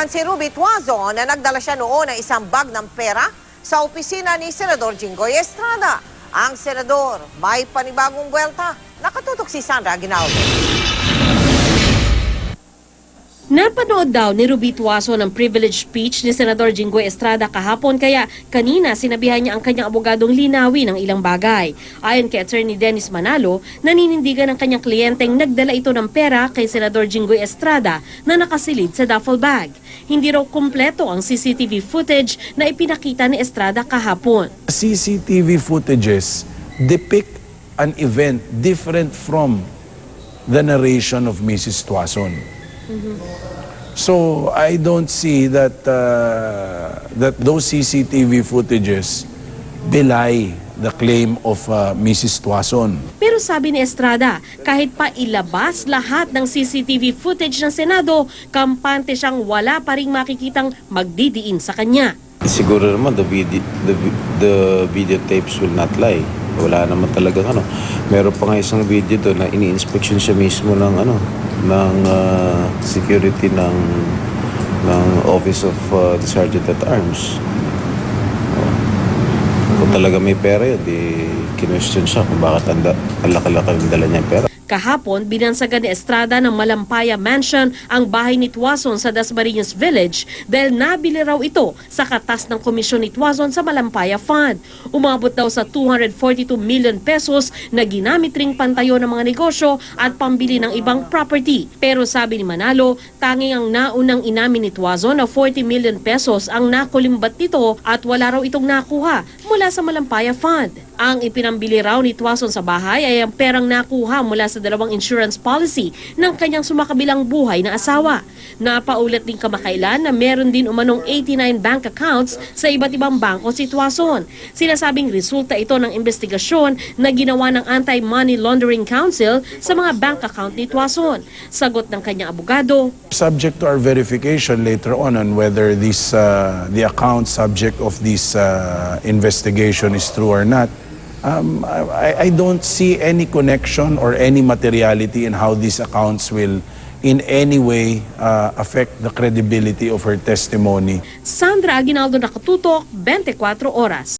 Nabalitaan si Ruby Tuazo na nagdala siya noon ng isang bag ng pera sa opisina ni Senador Jinggoy Estrada. Ang senador may panibagong buwelta. Nakatutok si Sandra Aguinaldo. Napanood daw ni Ruby Tuazo ng privilege speech ni Senador Jinggoy Estrada kahapon kaya kanina sinabihan niya ang kanyang abogadong linawin ng ilang bagay. Ayon kay Attorney Dennis Manalo, naninindigan ng kanyang kliyenteng nagdala ito ng pera kay Senador Jinggoy Estrada na nakasilid sa duffel bag. Hindi raw kumpleto ang CCTV footage na ipinakita ni Estrada kahapon. CCTV footages depict an event different from the narration of Mrs. Tuazon. So I don't see that that those CCTV footages belie the claim of Mrs. Tuazon. Pero sabi ni Estrada, kahit pa ilabas lahat ng CCTV footage ng Senado, kampante siyang wala pa ring makikitang magdidiin sa kanya. Siguro naman the videotapes will not lie. Wala naman talagang ano. Meron pa nga isang video doon na ini-inspection siya mismo ng ng security ng Office of the Sergeant at Arms. Kung talaga may pera yun, di kinwestiyon siya kung bakit ang laki-laki ang dala niya pera. Kahapon, binansagan ni Estrada ng Malampaya Mansion ang bahay ni Tuazon sa Dasmariñas Village dahil nabili raw ito sa katas ng komisyon ni Tuazon sa Malampaya Fund. Umabot daw sa 242 million pesos na ginamit ring pantayo ng mga negosyo at pambili ng ibang property. Pero sabi ni Manalo, tanging ang naunang inamin ni Tuazon na 40 million pesos ang nakulimbat nito at wala raw itong nakuha mula sa Malampaya Fund. Ang ipinambili raw ni Tuazon sa bahay ay ang perang nakuha mula sa dalawang insurance policy ng kanyang sumakabilang buhay na asawa. Napaulat din kamakailan na meron din umanong 89 bank accounts sa iba't ibang bangko si Tuazon. Sinasabing resulta ito ng investigasyon na ginawa ng Anti-Money Laundering Council sa mga bank account ni Tuazon. Sagot ng kanyang abogado, Subject to our verification later on whether this the account subject of this investigation is true or not. I don't see any connection or any materiality in how these accounts will in any way affect the credibility of her testimony. Sandra Aguinaldo, Nakatutok, 24 Oras.